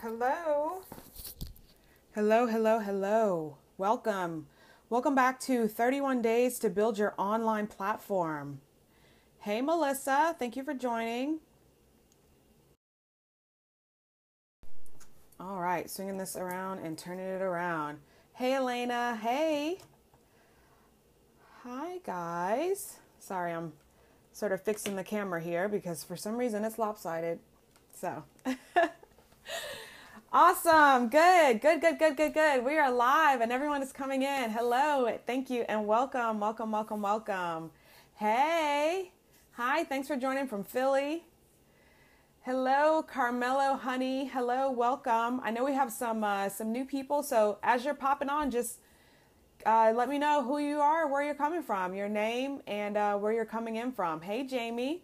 Hello. Hello, hello, hello. Welcome. Welcome back to 31 Days to Build Your Online Platform. Hey, Melissa. Thank you for joining. All right, swinging this around and turning it around. Hey, Elena. Hey. Hi, guys. Sorry, I'm sort of fixing the camera here because for some reason it's lopsided. So... Awesome. Good. We are live and everyone is coming in. Hello. Thank you and welcome. Hey. Hi. Thanks for joining from Philly. Hello, Carmelo, honey. Hello. Welcome. I know we have some new people. So as you're popping on, just let me know who you are, where you're coming from, your name and where you're coming in from. Hey, Jamie.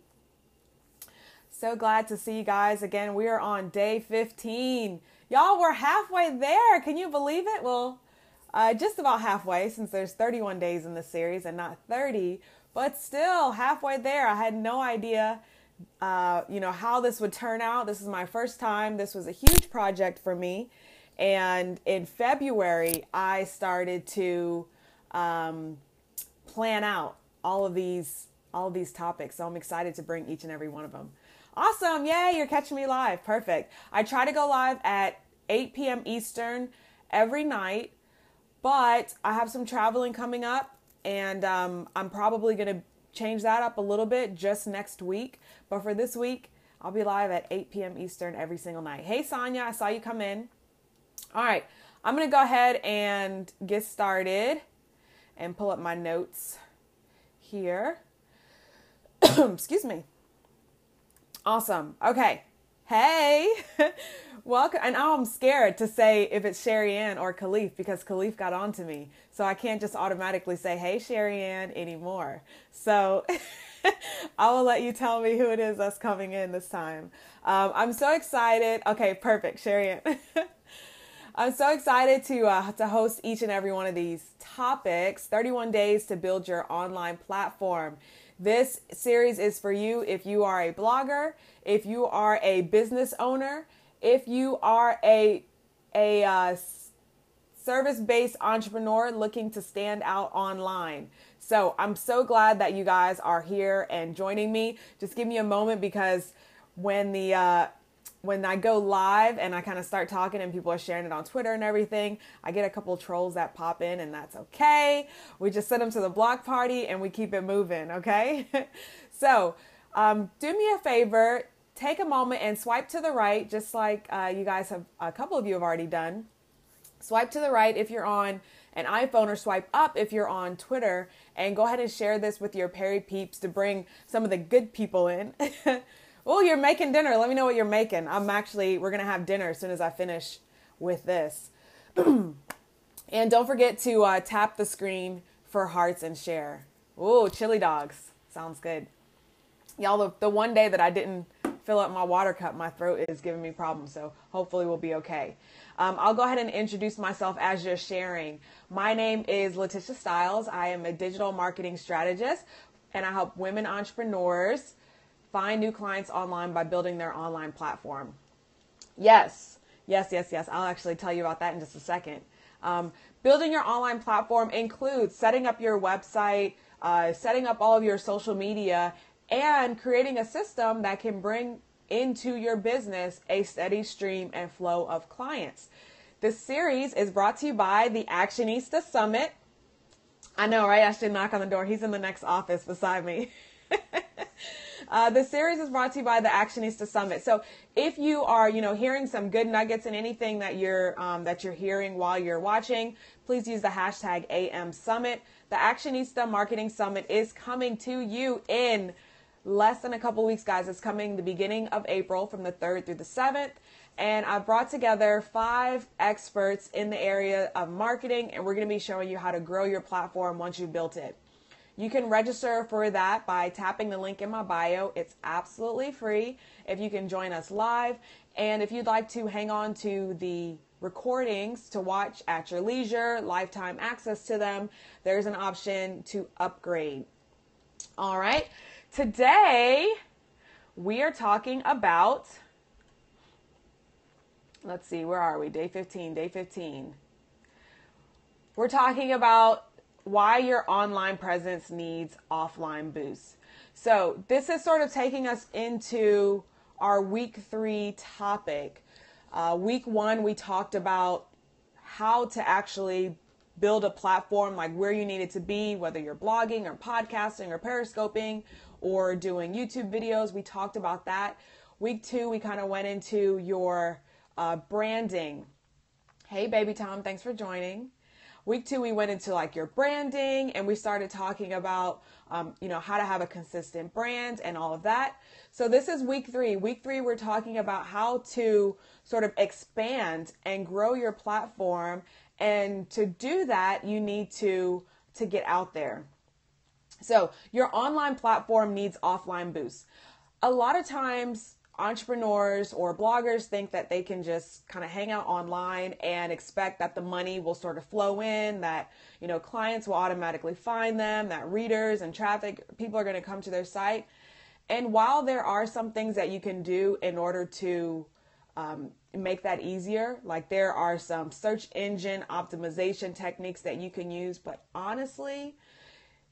So glad to see you guys again. We are on day 15. Y'all, we're halfway there. Can you believe it? Well, just about halfway since there's 31 days in this series and not 30, but still halfway there. I had no idea, how this would turn out. This is my first time. This was a huge project for me. And in February, I started to plan out all of these topics. So I'm excited to bring each and every one of them. Awesome. Yay, you're catching me live. Perfect. I try to go live at 8 p.m. Eastern every night, but I have some traveling coming up and I'm probably going to change that up a little bit just next week. But for this week, I'll be live at 8 p.m. Eastern every single night. Hey, Sonia, I saw you come in. All right. I'm going to go ahead and get started and pull up my notes here. Excuse me. Awesome. Okay. Hey, welcome. And now I'm scared to say if it's Sherry Ann or Khalif because Khalif got on to me. So I can't just automatically say, hey, Sherry Ann anymore. So I will let you tell me who it is that's coming in this time. I'm so excited. Okay, perfect. Sherry Ann. I'm so excited to host each and every one of these topics. 31 days to build your online platform. This series is for you if you are a blogger, if you are a business owner, if you are a service-based entrepreneur looking to stand out online. So I'm so glad that you guys are here and joining me. Just give me a moment because when I go live and I kind of start talking and people are sharing it on Twitter and everything, I get a couple of trolls that pop in and that's okay. We just send them to the block party and we keep it moving, okay? So do me a favor, take a moment and swipe to the right, just like you guys have, a couple of you have already done. Swipe to the right if you're on an iPhone or swipe up if you're on Twitter and go ahead and share this with your Perry peeps to bring some of the good people in. Oh, you're making dinner. Let me know what you're making. We're going to have dinner as soon as I finish with this. And don't forget to tap the screen for hearts and share. Ooh, chili dogs. Sounds good. Y'all, the one day that I didn't fill up my water cup, my throat is giving me problems. So hopefully we'll be okay. I'll go ahead and introduce myself as you're sharing. My name is Letitia Stiles. I am a digital marketing strategist and I help women entrepreneurs find new clients online by building their online platform. Yes. I'll actually tell you about that in just a second. Building your online platform includes setting up your website, setting up all of your social media, and creating a system that can bring into your business a steady stream and flow of clients. This series is brought to you by the Actionista Summit. I know, right? I should knock on the door. He's in the next office beside me. This series is brought to you by the Actionista Summit. So if you are, hearing some good nuggets in anything that you're hearing while you're watching, please use the hashtag AM Summit. The Actionista Marketing Summit is coming to you in less than a couple weeks, guys. It's coming the beginning of April from the 3rd through the 7th. And I've brought together 5 experts in the area of marketing, and we're going to be showing you how to grow your platform once you've built it. You can register for that by tapping the link in my bio. It's absolutely free if you can join us live. And if you'd like to hang on to the recordings to watch at your leisure, lifetime access to them, there's an option to upgrade. All right. Today, we are talking about Let's see, where are we? Day 15, day 15. We're talking about why your online presence needs offline boosts. So this is sort of taking us into our week 3 topic. Week 1, we talked about how to actually build a platform, like where you need it to be, whether you're blogging or podcasting or periscoping or doing YouTube videos. We talked about that. Week 2, we kind of went into your branding. Hey, baby Tom, thanks for joining. Week 2, we went into like your branding, and we started talking about, how to have a consistent brand and all of that. So this is week 3. Week 3, we're talking about how to sort of expand and grow your platform. And to do that, you need to get out there. So your online platform needs offline boosts. A lot of times, entrepreneurs or bloggers think that they can just kind of hang out online and expect that the money will sort of flow in, that, clients will automatically find them, that readers and traffic, people are going to come to their site. And while there are some things that you can do in order to make that easier, like there are some search engine optimization techniques that you can use, but honestly,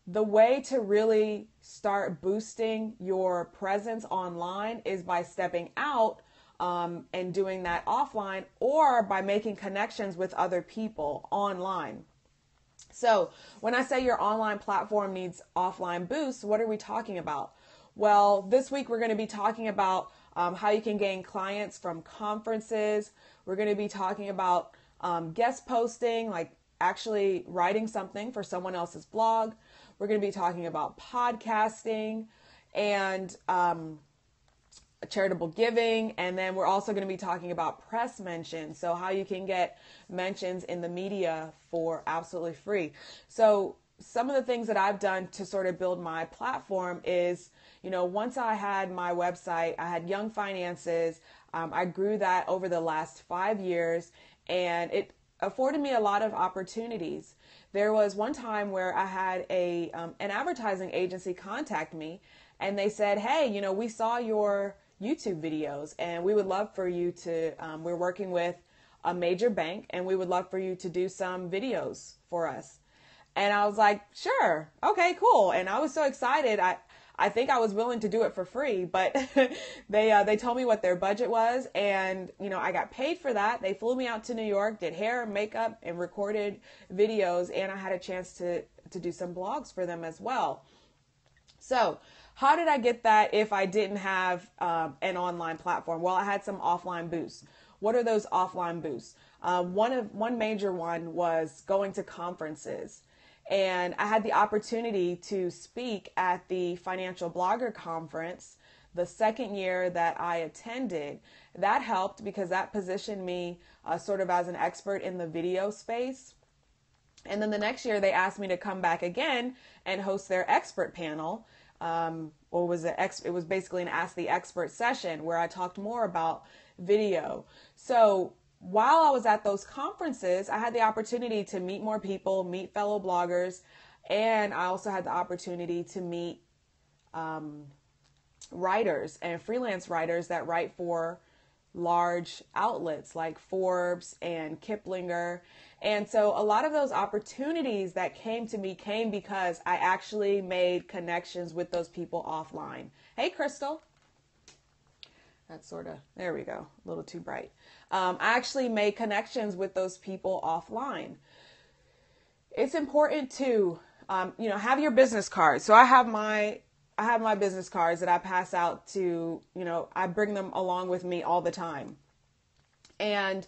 the way to really start boosting your presence online is by stepping out and doing that offline, or by making connections with other people online. So when I say your online platform needs offline boosts, what are we talking about? Well, this week we're going to be talking about how you can gain clients from conferences. We're going to be talking about guest posting, like actually writing something for someone else's blog. We're going to be talking about podcasting and charitable giving. And then we're also going to be talking about press mentions. So how you can get mentions in the media for absolutely free. So some of the things that I've done to sort of build my platform is, once I had my website, I had Young Finances. I grew that over the last 5 years, and it afforded me a lot of opportunities. There was one time where I had an advertising agency contact me, and they said, hey, we saw your YouTube videos, and we would love for you to, we're working with a major bank, and we would love for you to do some videos for us. And I was like, sure, okay, cool. And I was so excited. I think I was willing to do it for free, but they told me what their budget was, and I got paid for that. They flew me out to New York, did hair, makeup, and recorded videos, and I had a chance to do some blogs for them as well. So how did I get that if I didn't have an online platform? Well, I had some offline boosts. What are those offline boosts? One major one was going to conferences. And I had the opportunity to speak at the Financial Blogger Conference the second year that I attended. That helped because that positioned me sort of as an expert in the video space. And then the next year they asked me to come back again and host their expert panel. It was basically an Ask the Expert session where I talked more about video. So while I was at those conferences, I had the opportunity to meet more people, meet fellow bloggers, and I also had the opportunity to meet writers and freelance writers that write for large outlets like Forbes and Kiplinger. And so a lot of those opportunities that came to me came because I actually made connections with those people offline. Hey, Crystal. That's there we go, a little too bright. I actually made connections with those people offline. It's important to, have your business cards. So I have my business cards that I pass out to, I bring them along with me all the time. And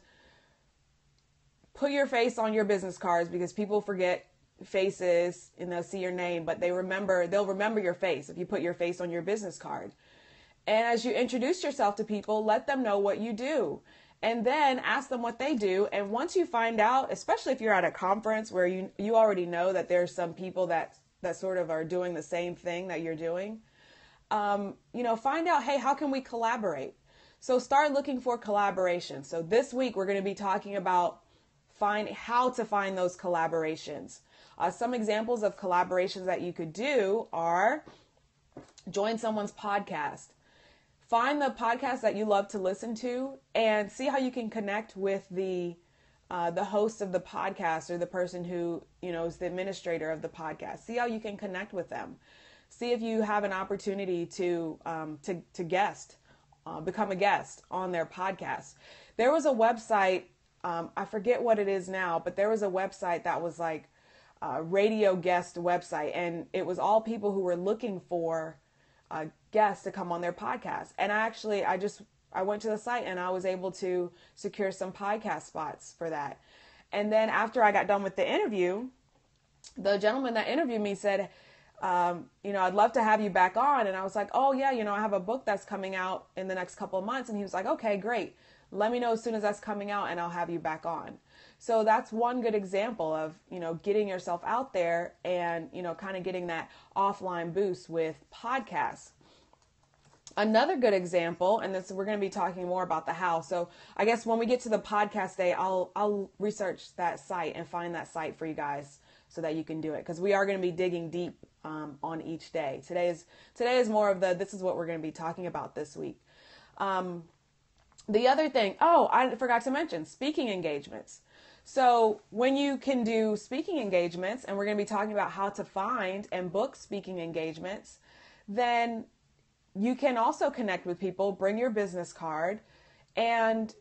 put your face on your business cards because people forget faces and they'll see your name, but they'll remember your face if you put your face on your business card. And as you introduce yourself to people, let them know what you do. And then ask them what they do. And once you find out, especially if you're at a conference where you already know that there's some people that sort of are doing the same thing that you're doing, find out, hey, how can we collaborate? So start looking for collaboration. So this week we're going to be talking about how to find those collaborations. Some examples of collaborations that you could do are join someone's podcast. find the podcast that you love to listen to and see how you can connect with the host of the podcast, or the person who, is the administrator of the podcast. See how you can connect with them. See if you have an opportunity to guest, become a guest on their podcast. There was a website, I forget what it is now, but there was a website that was like a radio guest website, and it was all people who were looking for guests to come on their podcast. And I went to the site and I was able to secure some podcast spots for that. And then after I got done with the interview, the gentleman that interviewed me said, I'd love to have you back on. And I was like, oh yeah, I have a book that's coming out in the next couple of months. And he was like, okay, great. Let me know as soon as that's coming out and I'll have you back on. So that's one good example of, getting yourself out there and, kind of getting that offline boost with podcasts. Another good example, and we're going to be talking more about the how. So I guess when we get to the podcast day, I'll research that site and find that site for you guys so that you can do it, because we are going to be digging deep on each day. Today is more of this is what we're going to be talking about this week. The other thing, I forgot to mention, speaking engagements. So when you can do speaking engagements, and we're going to be talking about how to find and book speaking engagements, then you can also connect with people, bring your business card, and,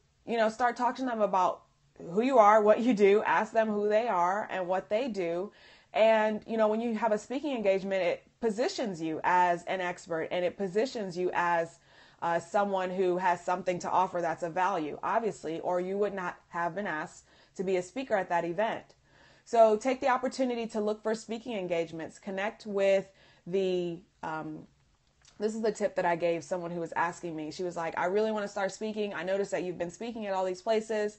start talking to them about who you are, what you do, ask them who they are and what they do. And, when you have a speaking engagement, it positions you as an expert, and it positions you as someone who has something to offer that's of value, obviously, or you would not have been asked to be a speaker at that event. So take the opportunity to look for speaking engagements, connect with this is the tip that I gave someone who was asking me. She was like, I really want to start speaking. I noticed that you've been speaking at all these places.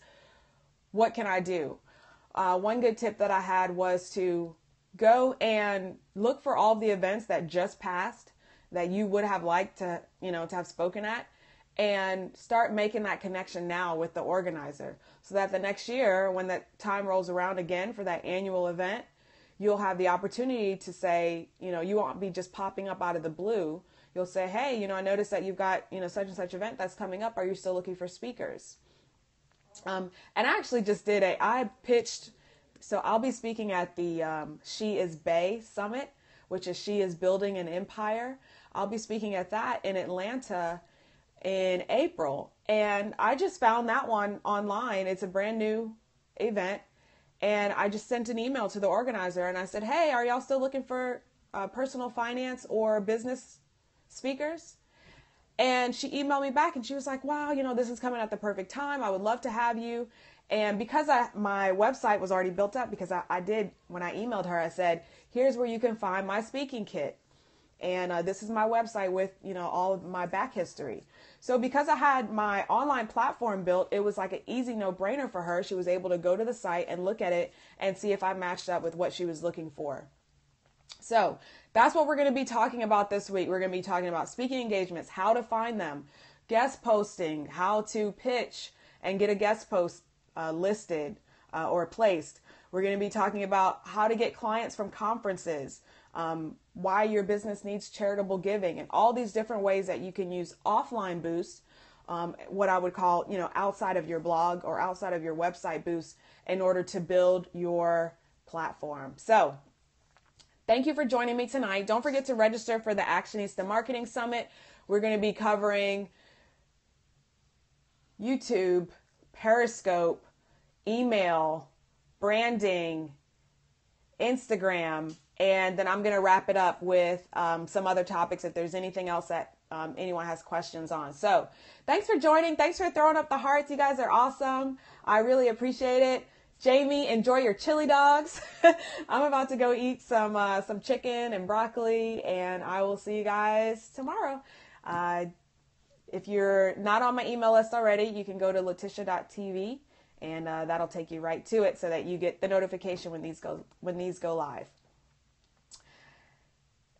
What can I do? One good tip that I had was to go and look for all the events that just passed that you would have liked to, to have spoken at, and start making that connection now with the organizer, so that the next year, when that time rolls around again for that annual event, you'll have the opportunity to say, you won't be just popping up out of the blue. You'll say, hey, I noticed that you've got, such and such event that's coming up. Are you still looking for speakers? And I actually just I pitched, so I'll be speaking at the She is Bay Summit, which is She is Building an Empire. I'll be speaking at that in Atlanta in April. And I just found that one online. It's a brand new event. And I just sent an email to the organizer and I said, hey, are y'all still looking for personal finance or business speakers? And she emailed me back and she was like, wow, this is coming at the perfect time. I would love to have you. And because my website was already built up, because I did, when I emailed her, I said, here's where you can find my speaking kit. And this is my website with, all of my back history. So because I had my online platform built, it was like an easy no-brainer for her. She was able to go to the site and look at it and see if I matched up with what she was looking for. So that's what we're going to be talking about this week. We're going to be talking about speaking engagements, how to find them, guest posting, how to pitch and get a guest post listed or placed. We're going to be talking about how to get clients from conferences, why your business needs charitable giving, and all these different ways that you can use offline boosts, what I would call, outside of your blog or outside of your website boosts, in order to build your platform. So thank you for joining me tonight. Don't forget to register for the Actionista Marketing Summit. We're going to be covering YouTube, Periscope, email, branding, Instagram, and then I'm going to wrap it up with some other topics if there's anything else that anyone has questions on. So thanks for joining. Thanks for throwing up the hearts. You guys are awesome. I really appreciate it. Jamie, enjoy your chili dogs. I'm about to go eat some chicken and broccoli, and I will see you guys tomorrow. If you're not on my email list already, you can go to letitia.tv, and that'll take you right to it so that you get the notification when these go live.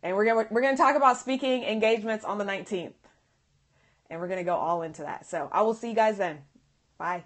And we're gonna talk about speaking engagements on the 19th, and we're gonna go all into that. So I will see you guys then. Bye.